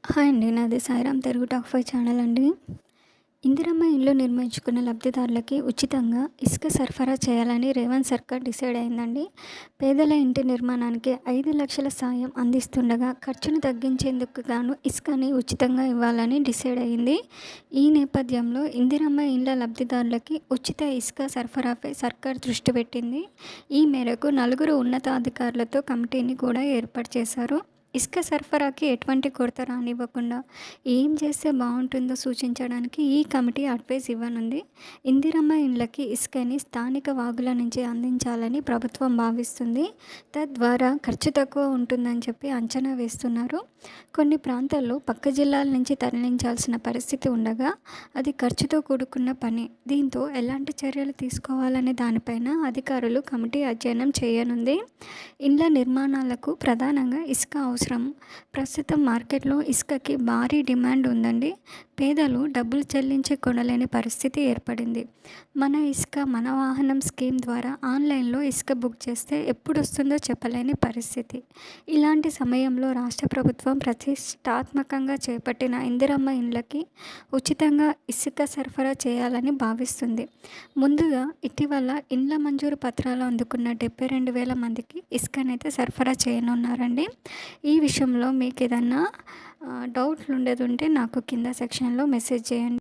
Hi అండి. నాది Sairam Telugu talk 5 channel అండి. ఇందిరమ్మ ఇల్లు నిర్మించుకున్న లబ్ధిదారులకి ఉచితంగా ఇసుక సరఫరా చేయాలని రేవంత్ సర్కార్ డిసైడ్ అయిందండి. పేదల ఇంటి నిర్మాణానికి 5 లక్షల సాయం అందిస్తుండగా ఖర్చును తగ్గించేందుకు గాను ఇసుకని ఉచితంగా ఇవ్వాలని డిసైడ్ అయింది. ఈ నేపథ్యంలో ఇందిరమ్మ ఇళ్ల లబ్ధిదారులకి ఉచిత ఇసుక సరఫరాపై సర్కార్ దృష్టి పెట్టింది. ఈ మేరకు 4 ఉన్నతాధికారులతో కమిటీని కూడా ఏర్పాటు చేశారు. ఇసుక సరఫరాకి ఎటువంటి కొరత రానివ్వకుండా ఏం చేస్తే బాగుంటుందో సూచించడానికి ఈ కమిటీ అడ్వైస్ ఇవ్వనుంది. ఇందిరమ్మ ఇండ్లకి ఇసుకని స్థానిక వాగుల నుంచి అందించాలని ప్రభుత్వం భావిస్తుంది. తద్వారా ఖర్చు తక్కువ ఉంటుందని చెప్పి అంచనా వేస్తున్నారు. కొన్ని ప్రాంతాల్లో పక్క జిల్లాల నుంచి తరలించాల్సిన పరిస్థితి ఉండగా అది ఖర్చుతో కూడుకున్న పని. దీంతో ఎలాంటి చర్యలు తీసుకోవాలనే దానిపైన అధికారులు కమిటీ అధ్యయనం చేయనుంది. ఇండ్ల నిర్మాణాలకు ప్రధానంగా ఇసుక అవసరం. ప్రస్తుతం మార్కెట్లో ఇసుకకి భారీ డిమాండ్ ఉందండి. పేదలు డబ్బులు చెల్లించి కొనలేని పరిస్థితి ఏర్పడింది. మన ఇసుక మన వాహనం స్కీమ్ ద్వారా ఆన్లైన్లో ఇసుక బుక్ చేస్తే ఎప్పుడు వస్తుందో చెప్పలేని పరిస్థితి. ఇలాంటి సమయంలో రాష్ట్ర ప్రభుత్వం ప్రతిష్టాత్మకంగా చేపట్టిన ఇందిరమ్మ ఇండ్లకి ఉచితంగా ఇసుక సరఫరా చేయాలని భావిస్తుంది. ముందుగా ఇటీవల ఇండ్ల మంజూరు పత్రాలు అందుకున్న 72,000 మందికి ఇసుకనైతే సరఫరా చేయనున్నారండి. ఈ విషయంలో మీకు ఏదన్నా డౌట్లు ఉండేది ఉంటే నాకు కింద సెక్షన్లో మెసేజ్ చేయండి.